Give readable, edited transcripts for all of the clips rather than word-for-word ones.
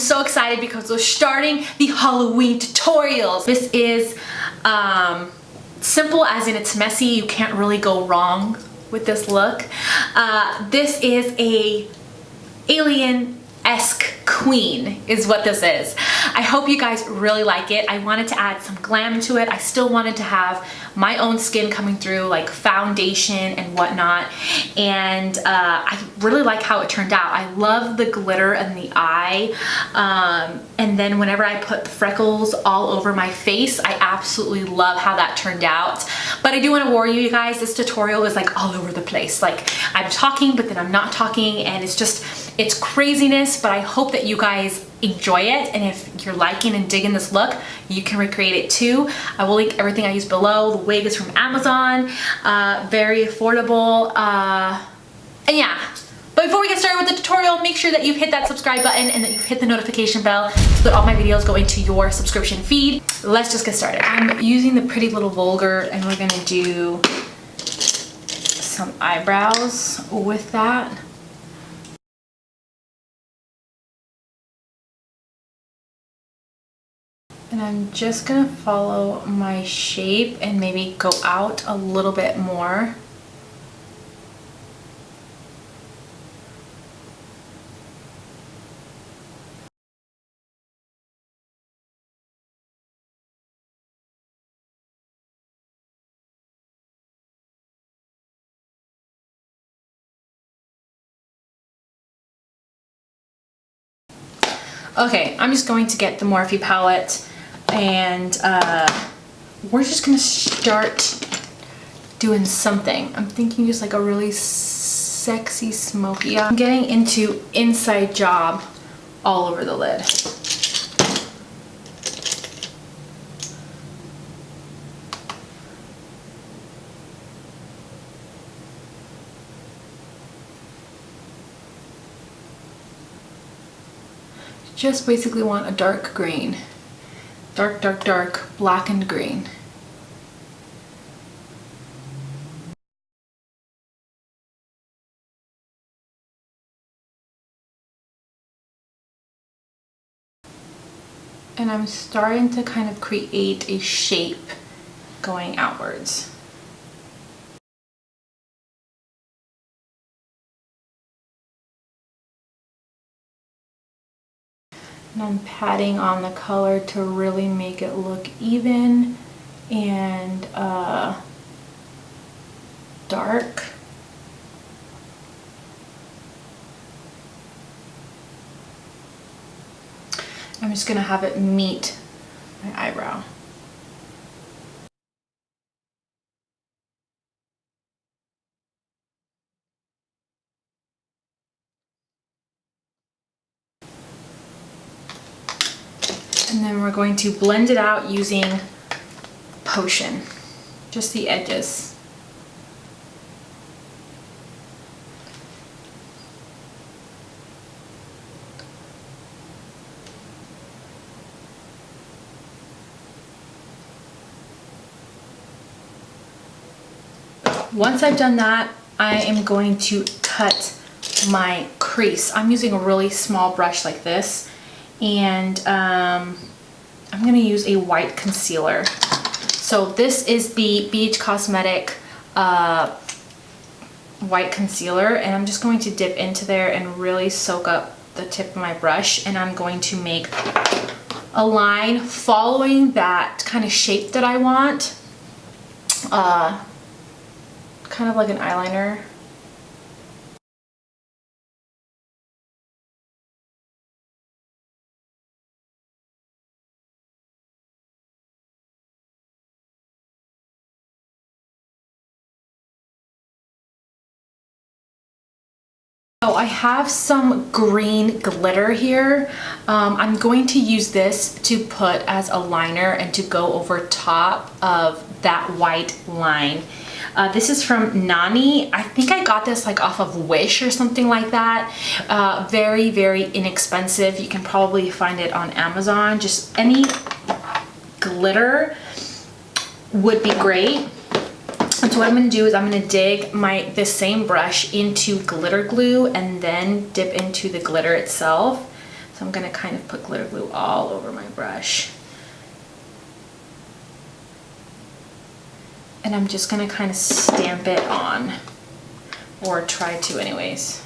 so excited because we're starting the Halloween tutorials. This is simple as in it's messy. You can't really go wrong with this look. This is a alien-esque queen is what this is. I hope you guys really like it. I wanted to add some glam to it. I still wanted to have my own skin coming through, like foundation and whatnot, and I really like how it turned out. I love the glitter in the eye, and then whenever I put the freckles all over my face, I absolutely love how that turned out. But I do want to warn you guys, this tutorial is like all over the place. Like I'm talking, but then I'm not talking, and it's craziness, but I hope that you guys enjoy it, and if you're liking and digging this look, you can recreate it too. I will link everything I use below. The wig is from Amazon, very affordable, and yeah. But before we get started with the tutorial, make sure that you've hit that subscribe button and that you've hit the notification bell so that all my videos go into your subscription feed. Let's just get started. I'm using the Pretty Little Vulgar, and we're gonna do some eyebrows with that. And I'm just gonna follow my shape and maybe go out a little bit more. Okay, I'm just going to get the Morphe palette, and we're just gonna start doing something. I'm thinking just like a really sexy smoky. Yeah, I'm getting into inside job all over the lid. Just basically want a dark green. Dark, dark, dark, blackened green. And I'm starting to kind of create a shape going outwards. And I'm patting on the color to really make it look even and dark. I'm just gonna have it meet my eyebrow. And then we're going to blend it out using Potion, just the edges. Once I've done that, I am going to cut my crease. I'm using a really small brush like this, and I'm gonna use a white concealer. So this is the BH Cosmetic white concealer, and I'm just going to dip into there and really soak up the tip of my brush, and I'm going to make a line following that kind of shape that I want, kind of like an eyeliner. So I have some green glitter here. I'm going to use this to put as a liner and to go over top of that white line. This is from Nani. I think I got this like off of Wish or something like that. Very, very inexpensive. You can probably find it on Amazon. Just any glitter would be great. And so what I'm going to do is I'm going to dig this same brush into glitter glue and then dip into the glitter itself. So I'm gonna kind of put glitter glue all over my brush. And I'm just gonna kind of stamp it on, or try to anyways.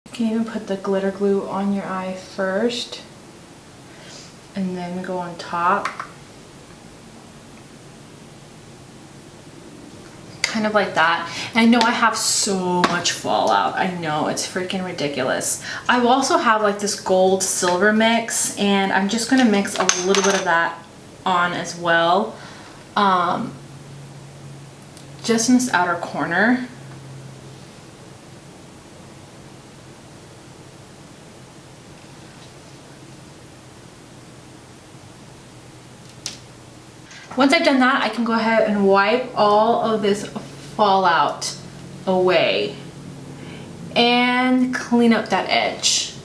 You can even put the glitter glue on your eye first and then go on top. Kind of like that. And I know I have so much fallout. I know, it's freaking ridiculous. I also have like this gold silver mix, and I'm just gonna mix a little bit of that on as well. Just in this outer corner. Once I've done that, I can go ahead and wipe all of this fallout away and clean up that edge.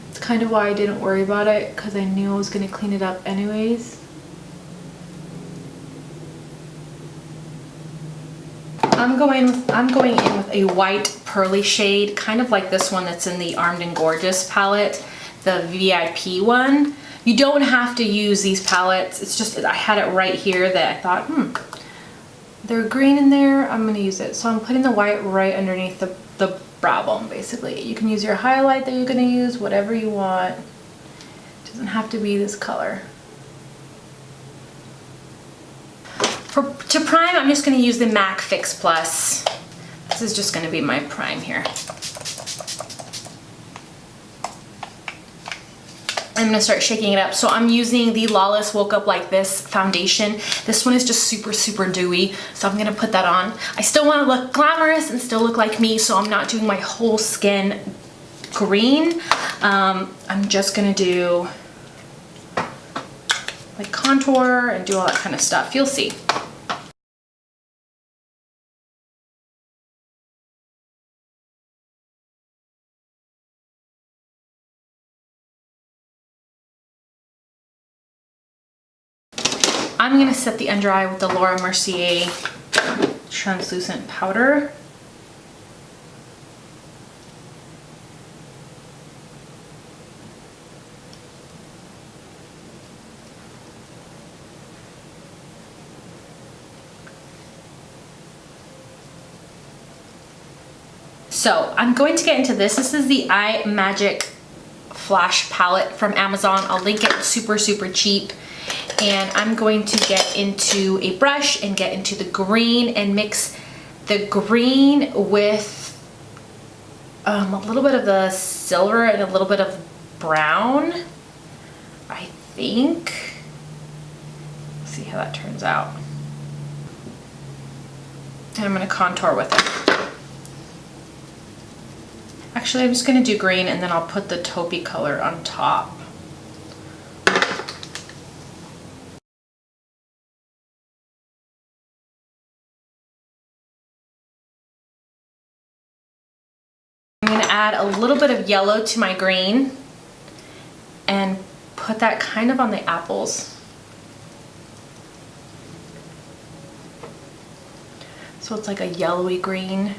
It's kind of why I didn't worry about it, because I knew I was going to clean it up anyways. I'm going in with a white pearly shade, kind of like this one that's in the Armed and Gorgeous palette, the VIP one. You don't have to use these palettes. It's just, I had it right here that I thought, they're green in there, I'm gonna use it. So I'm putting the white right underneath the brow bone, basically. You can use your highlight that you're gonna use, whatever you want. It doesn't have to be this color. To prime, I'm just gonna use the MAC Fix Plus. This is just gonna be my prime here. I'm gonna start shaking it up. So I'm using the Lawless Woke Up Like This foundation. This one is just super, super dewy. So I'm gonna put that on. I still wanna look glamorous and still look like me, so I'm not doing my whole skin green. I'm just gonna do like contour and do all that kind of stuff. You'll see. I'm gonna set the under eye with the Laura Mercier translucent powder. So I'm going to get into this. This is the Eye Magic Flash palette from Amazon. I'll link it. Super, super cheap. And I'm going to get into a brush and get into the green and mix the green with a little bit of the silver and a little bit of brown, I think. Let's see how that turns out. And I'm going to contour with it. Actually, I'm just going to do green and then I'll put the taupey color on top. I'm going to add a little bit of yellow to my green and put that kind of on the apples. So it's like a yellowy green.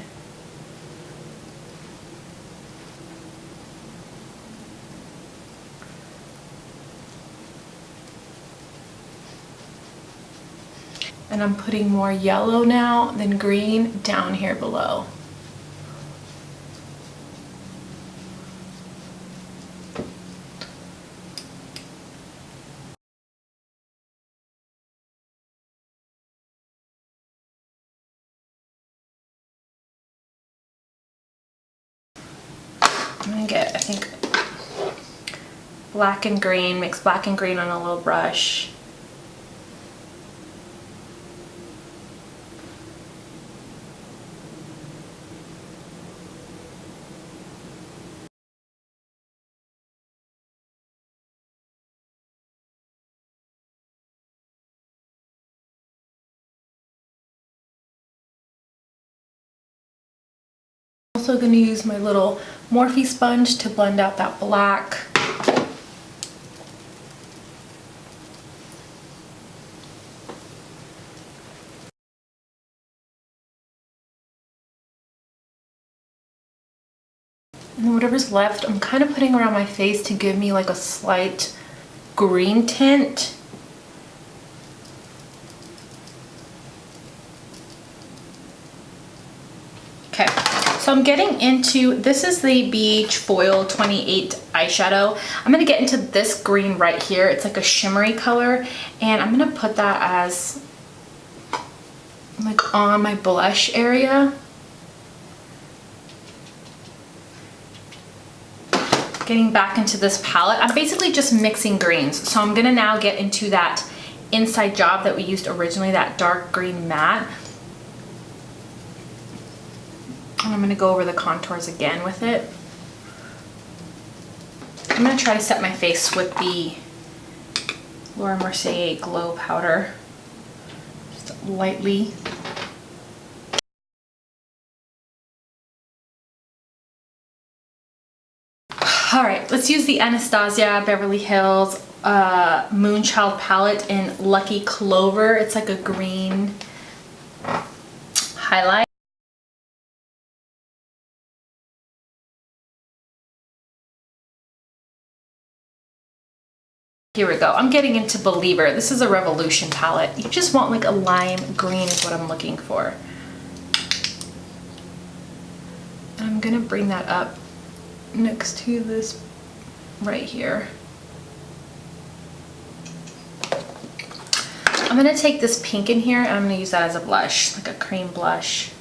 And I'm putting more yellow now than green down here below. I'm gonna get, I think, black and green, mix black and green on a little brush. also going to use my little Morphe sponge to blend out that black. And then whatever's left, I'm kind of putting around my face to give me like a slight green tint. Okay, so I'm getting into, this is the Beach Foil 28 eyeshadow. I'm gonna get into this green right here. It's like a shimmery color, and I'm gonna put that as like on my blush area. Getting back into this palette, I'm basically just mixing greens. So I'm gonna now get into that inside job that we used originally, that dark green matte. And I'm gonna go over the contours again with it. I'm gonna try to set my face with the Laura Mercier Glow Powder, just lightly. All right, let's use the Anastasia Beverly Hills Moonchild palette in Lucky Clover. It's like a green highlight. Here we go. I'm getting into Believer. This is a Revolution palette. You just want like a lime green is what I'm looking for. I'm gonna bring that up next to this right here. I'm gonna take this pink in here and I'm gonna use that as a blush, like a cream blush.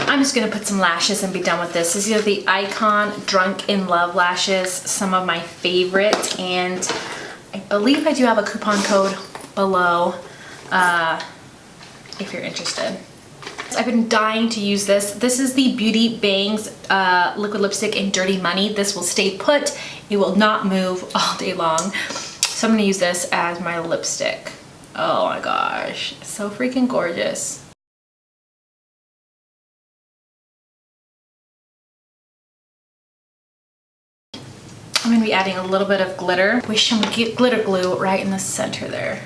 I'm just gonna put some lashes and be done with this. These are the iikonn Drunk in Love lashes, some of my favorite, and I believe I do have a coupon code below if you're interested. I've been dying to use this. This is the Beauty Bangs liquid lipstick in Dirty Money. This will stay put. It will not move all day long. So I'm gonna use this as my lipstick. Oh my gosh, so freaking gorgeous. I'm gonna be adding a little bit of glitter with some glitter glue right in the center there.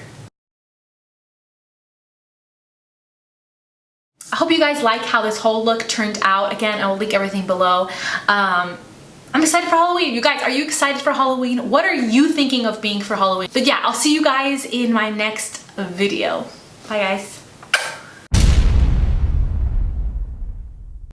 I hope you guys like how this whole look turned out. Again, I will link everything below. I'm excited for Halloween. You guys, are you excited for Halloween? What are you thinking of being for Halloween? But yeah, I'll see you guys in my next video. Bye guys.